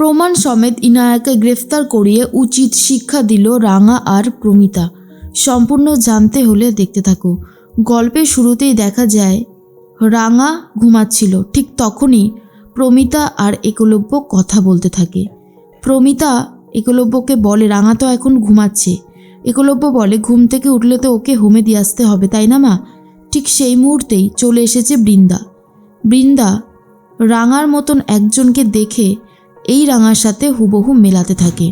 প্রমাণ সমেত ইনায়াকে গ্রেফতার করিয়ে উচিত শিক্ষা দিল রাঙা আর প্রমিতা। সম্পূর্ণ জানতে হলে দেখতে থাকো। গল্পের শুরুতেই দেখা যায় রাঙা ঘুমাচ্ছিল, ঠিক তখনই প্রমিতা আর একলব্য কথা বলতে থাকে। প্রমিতা একলব্যকে বলে, রাঙা তো এখন ঘুমাচ্ছে। একলব্য বলে, ঘুম থেকে উঠলে তো ওকে হোমে দিয়ে আসতে হবে, তাই না মা? ঠিক সেই মুহূর্তেই চলে এসেছে বৃন্দা। বৃন্দা রাঙার মতন একজনকে দেখে এই রাঙার সাথে হুবহু মেলাতে থাকে।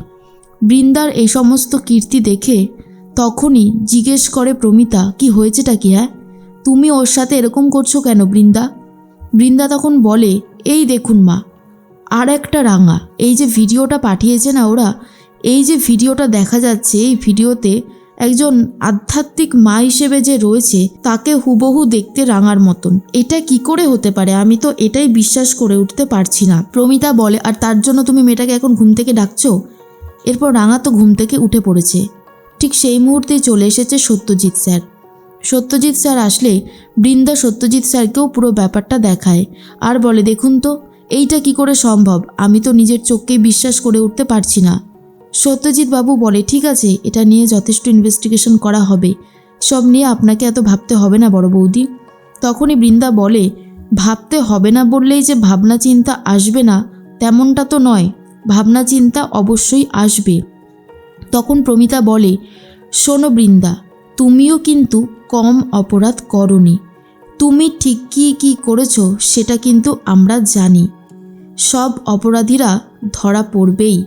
বৃন্দার এই সমস্ত কীর্তি দেখে তখনই জিজ্ঞেস করে প্রমিতা, কি হয়েছেটা কি? হ্যাঁ, তুমি ওর সাথে এরকম করছো কেন বৃন্দা? বৃন্দা তখন বলে, এই দেখুন মা, আর একটা রাঙা, এই যে ভিডিওটা পাঠিয়েছে না ওরা, এই যে ভিডিওটা দেখা যাচ্ছে, এই ভিডিওতে একজন আধ্যাত্মিক মা হিসেবে যে রয়েছে তাকে হুবহু দেখতে রাঙার মতন। এটা কি করে হতে পারে? আমি তো এটাই বিশ্বাস করে উঠতে পারছি না। প্রমিতা বলে, আর তার জন্য তুমি মেয়েটাকে এখন ঘুম থেকে ডাকছো? এরপর রাঙা তো ঘুম থেকে উঠে পড়েছে। ঠিক সেই মুহূর্তেই চলে এসেছে সত্যজিৎ স্যার। সত্যজিৎ স্যার আসলে বৃন্দা সত্যজিৎ স্যারকেও পুরো ব্যাপারটা দেখায় আর বলে, দেখুন তো এইটা কি করে সম্ভব? আমি তো নিজের চোখকেই বিশ্বাস করে উঠতে পারছি না। সত্যজিৎ বাবু বলে, ঠিক আছে, এটা নিয়ে যথেষ্ট ইনভেস্টিগেশন করা হবে, সব নিয়ে আপনাকে এত ভাবতে হবে না বড় বৌদি। তখনই বৃন্দা বলে, ভাবতে হবে না বললেই যে ভাবনা চিন্তা আসবে না তেমনটা তো নয়, ভাবনা চিন্তা অবশ্যই আসবে। তখন প্রমিতা বলে, শোনো বৃন্দা, তুমিও কিন্তু কম অপরাধ করনি। তুমি ঠিক কী করেছো সেটা কিন্তু আমরা জানি। সব অপরাধীরা ধরা পড়বেই।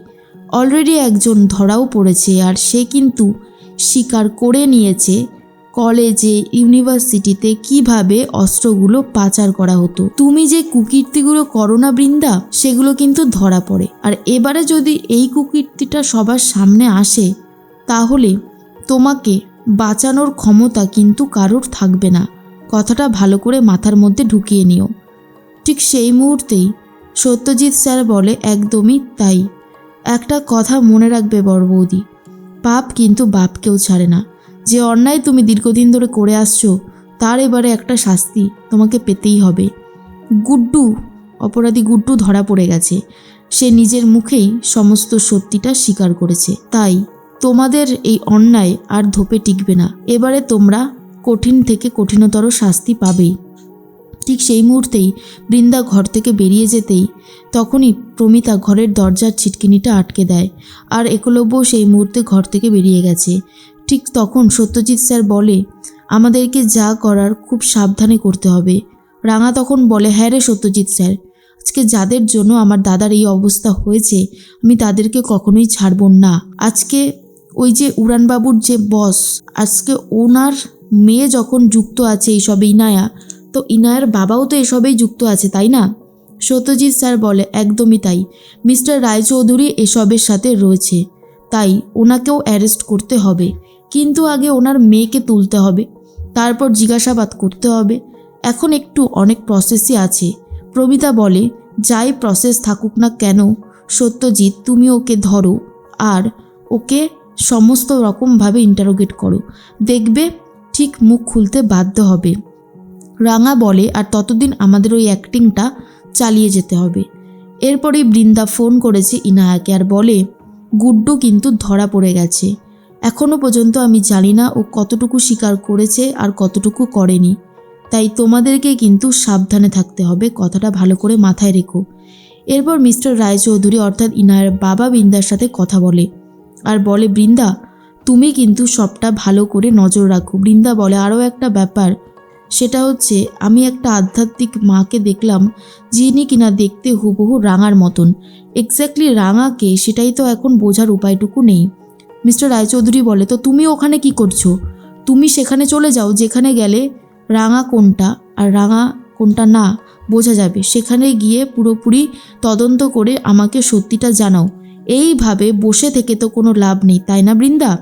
অলরেডি একজন ধরাও পড়েছে, আর সে কিন্তু স্বীকার করে নিয়েছে কলেজে ইউনিভার্সিটিতে কিভাবে অস্ত্রগুলো পাচার করা হতো। তুমি যে কুকীর্তিগুলো করো না বৃন্দা, সেগুলো কিন্তু ধরা পড়ে। আর এবারে যদি এই কুকীর্তিটা সবার সামনে আসে তাহলে তোমাকে বাঁচানোর ক্ষমতা কিন্তু কারোর থাকবে না। কথাটা ভালো করে মাথার মধ্যে ঢুকিয়ে নিও। ঠিক সেই মুহূর্তেই সত্যজিৎ স্যার বলে, একদমই তাই। একটা কথা মনে রাখবে বড় বৌদি, পাপ কিন্তু বাপকেও ছাড়ে না। যে অন্যায় তুমি দীর্ঘদিন ধরে করে আসছো তার এবারে একটা শাস্তি তোমাকে পেতেই হবে। গুড্ডু, অপরাধী গুড্ডু ধরা পড়ে গেছে। সে নিজের মুখেই সমস্ত সত্যিটা স্বীকার করেছে। তাই তোমাদের এই অন্যায় আর ধোপে টিকবে না। এবারে তোমরা কঠিন থেকে কঠিনতর শাস্তি পাবেই। ঠিক সেই মুহূর্তেই বৃন্দা ঘর থেকে বেরিয়ে যেতেই তখনই প্রমিতা ঘরের দরজার ছিটকিনিটা আটকে দেয়, আর একলব্য সেই মুহূর্তে ঘর থেকে বেরিয়ে গেছে। ঠিক তখন সত্যজিৎ স্যার বলে, আমাদেরকে যা করার খুব সাবধানে করতে হবে। রাঙা তখন বলে, হ্যাঁ রে সত্যজিৎ স্যার, আজকে যাদের জন্য আমার দাদার এই অবস্থা হয়েছে আমি তাদেরকে কখনোই ছাড়ব না। আজকে ওই যে উড়ানবাবুর যে বস, আজকে ওনার মেয়ে যখন যুক্ত আছে এইসবে, ইনায়া, তো ইনায়ার বাবাও তো এসবেই যুক্ত আছে, তাই না? সত্যজিৎ স্যার বলে, একদমই তাই। মিস্টার রায়চৌধুরী এসবের সাথে রয়েছে, তাই ওনাকেও অ্যারেস্ট করতে হবে। কিন্তু আগে ওনার মেয়েকে তুলতে হবে, তারপর জিজ্ঞাসাবাদ করতে হবে। এখন একটু অনেক প্রসেসই আছে। প্রমিতা বলে, যাই প্রসেস থাকুক না কেন সত্যজিৎ, তুমি ওকে ধরো আর ওকে সমস্ত রকমভাবে ইন্টারোগেট করো, দেখবে ঠিক মুখ খুলতে বাধ্য হবে। রাঙা বলে, আর ততদিন আমাদের ওই অ্যাক্টিংটা চালিয়ে যেতে হবে। এরপরেই বৃন্দা ফোন করেছে ইনায়াকে আর বলে, গুড্ডু কিন্তু ধরা পড়ে গেছে। এখনও পর্যন্ত আমি জানি না ও কতটুকু স্বীকার করেছে আর কতটুকু করেনি, তাই তোমাদেরকে কিন্তু সাবধানে থাকতে হবে, কথাটা ভালো করে মাথায় রেখো। এরপর মিস্টার রায়চৌধুরী অর্থাৎ ইনায়ার বাবা বৃন্দার সাথে কথা বলে আর বলে, বৃন্দা তুমি কিন্তু সবটা ভালো করে নজর রাখো। বৃন্দা বলে, আরও একটা ব্যাপার, সেটা হচ্ছে আমি একটা আধ্যাত্মিক মাকে দেখলাম যিনি কিনা দেখতে হুবহু রাঙার মতন। এক্স্যাক্টলি রাঙাকে সেটাই তো এখন বোঝার উপায়টুকু নেই। মিস্টার রায়চৌধুরী বলে, তো তুমি ওখানে কি করছো? তুমি সেখানে চলে যাও, যেখানে গেলে রাঙা কোনটা আর রাঙা কোনটা না বোঝা যাবে। সেখানে গিয়ে পুরোপুরি তদন্ত করে আমাকে সত্যিটা জানাও। এইভাবে বসে থেকে তো কোনো লাভ নেই, তাই না বৃন্দা?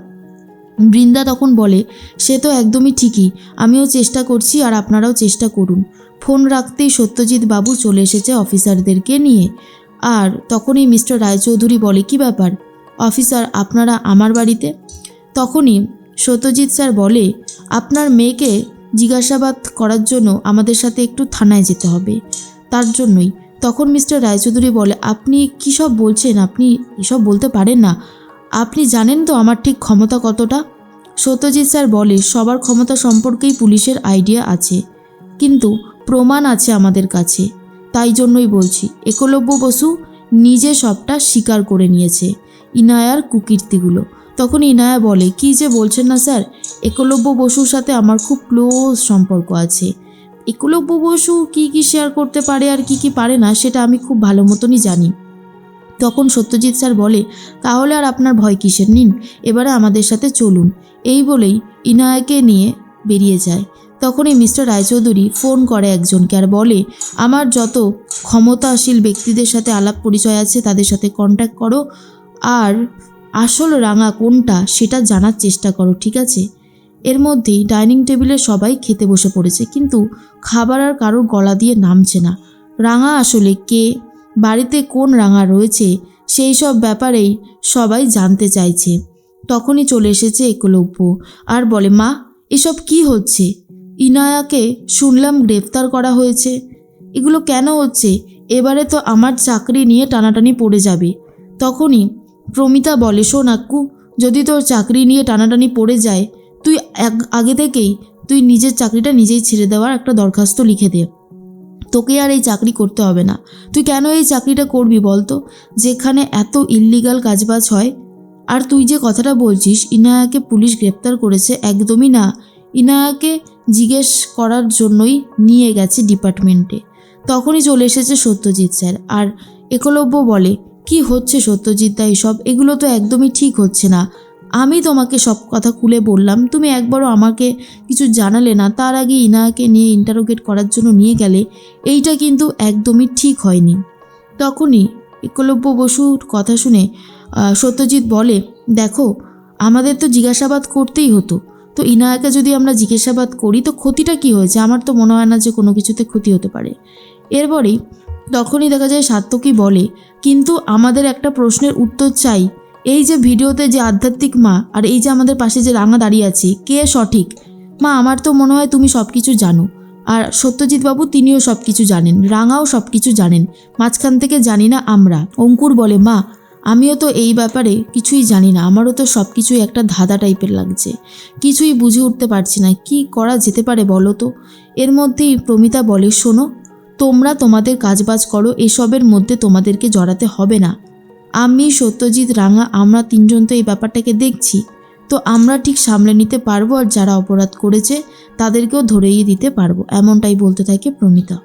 বৃন্দা তখন বলে, সে তো একদমই ঠিকই, আমিও চেষ্টা করছি আর আপনারাও চেষ্টা করুন। ফোন রাখতেই সত্যজিৎ বাবু চলে এসেছে অফিসারদেরকে নিয়ে। আর তখনই মিস্টার রায়চৌধুরী বলে, কি ব্যাপার অফিসার, আপনারা আমার বাড়িতে? তখনই সত্যজিৎ স্যার বলে, আপনার মেয়েকে জিজ্ঞাসাবাদ করার জন্য আমাদের সাথে একটু থানায় যেতে হবে, তার জন্যই। তখন মিস্টার রায়চৌধুরী বলে, আপনি কী সব বলছেন? আপনি এসব বলতে পারেন না। আপনি জানেন তো আমার ঠিক ক্ষমতা কতটা? সত্যজিৎ স্যার বলে, সবার ক্ষমতা সম্পর্কেই পুলিশের আইডিয়া আছে, কিন্তু প্রমাণ আছে আমাদের কাছে। তাই জন্যই বলছি, একলব্য বসু নিজে সবটা স্বীকার করে নিয়েছে, ইনায়ার কুকীর্তিগুলো। তখন ইনায়া বলে, কী যে বলছেন না স্যার, একলব্য বসুর সাথে আমার খুব ক্লোজ সম্পর্ক আছে। একলব্য বসু কী কী শেয়ার করতে পারে আর কী কী পারে না সেটা আমি খুব ভালো মতনই জানি। তখন সত্যজিৎ স্যার বলে, তাহলে আর আপনার ভয় কিসের, নিন এবারে আমাদের সাথে চলুন। এই বলেই ইনায়াকে নিয়ে বেরিয়ে যায়। তখনই মিস্টার রায়চৌধুরী ফোন করে একজনকে আর বলে, আমার যত ক্ষমতাশীল ব্যক্তিদের সাথে আলাপ পরিচয় আছে তাদের সাথে কন্ট্যাক্ট করো, আর আসল রাঙা কোনটা সেটা জানার চেষ্টা করো, ঠিক আছে? এর মধ্যেই ডাইনিং টেবিলে সবাই খেতে বসে পড়েছে, কিন্তু খাবার আর কারোর গলা দিয়ে নামছে না। রাঙা আসলে কে, বাড়িতে কোন রাঙা রয়েছে, সেই সব ব্যাপারেই সবাই জানতে চাইছে। তখনই চলে এসেছে একলব্য আর বলে, মা এসব কি হচ্ছে? ইনায়াকে শুনলাম গ্রেফতার করা হয়েছে, এগুলো কেন হচ্ছে? এবারে তো আমার চাকরি নিয়ে টানাটানি পড়ে যাবে। তখনই প্রমিতা বলে, শোন আক্কু, যদি তোর চাকরি নিয়ে টানাটানি পড়ে যায়, তুই আগে থেকেই তুই নিজের চাকরিটা নিজেই ছেড়ে দেওয়ার একটা দরখাস্ত লিখে দে। তোকে আর এই চাকরি করতে হবে না। তুই কেন এই চাকরিটা করবি বলতো, যেখানে এত ইল্লিগাল কাজবাজ হয়? আর তুই যে কথাটা বলছিস ইনায়াকে পুলিশ গ্রেপ্তার করেছে, একদমই না। ইনায়াকে জিজ্ঞেস করার জন্যই নিয়ে গেছে ডিপার্টমেন্টে। তখনই চলে এসেছে সত্যজিৎ স্যার আর একলব্য বলে, কি হচ্ছে সত্যজিৎ দা এসব? এগুলো তো একদমই ঠিক হচ্ছে না। আমি তোমাকে সব কথা খুলে বললাম, তুমি একবারও আমাকে কিছু জানালে না, তার আগে ইনায়াকে নিয়ে ইন্টারোগেট করার জন্য নিয়ে গেলে। এইটা কিন্তু একদমই ঠিক হয়নি। তখনই একলব্য বসুর কথা শুনে সত্যজিৎ বলে, দেখো আমাদের তো জিজ্ঞাসাবাদ করতেই হতো, তো ইনায়াকে যদি আমরা জিজ্ঞাসাবাদ করি তো ক্ষতিটা কি হয়েছে? আমার তো মনে হয় না যে কোনো কিছুতে ক্ষতি হতে পারে। এরপরেই তখনই দেখা যায় সাত্তকী বলে, কিন্তু আমাদের একটা প্রশ্নের উত্তর চাই, এই যে ভিডিওতে যে আধ্যাত্মিক মা আর এই যে আমাদের পাশে যে রাঙা দাঁড়িয়ে আছে, কে সঠিক? মা আমার তো মনে হয় তুমি সব কিছু জানো, আর সত্যজিৎ বাবু তিনিও সব কিছু জানেন, রাঙাও সব কিছু জানেন, মাঝখান থেকে জানি না আমরা। অঙ্কুর বলে, মা আমিও তো এই ব্যাপারে কিছুই জানি না, আমারও তো সব কিছুই একটা ধাঁধা টাইপের লাগছে, কিছুই বুঝে উঠতে পারছি না, কি করা যেতে পারে বলো তো? এর মধ্যেই প্রমিতা বলে, শোনো, তোমরা তোমাদের কাজবাজ করো, এসবের মধ্যে তোমাদেরকে জড়াতে হবে না। আমি, সত্যজিৎ, রাঙা আমরা তিনজন তো এই ব্যাপারটাকে দেখছি, তো আমরা ঠিক সামলে নিতে পারবো, আর যারা অপরাধ করেছে তাদেরকেও ধরেই দিতে পারবো, এমনটাই বলতে থাকে প্রমিতা।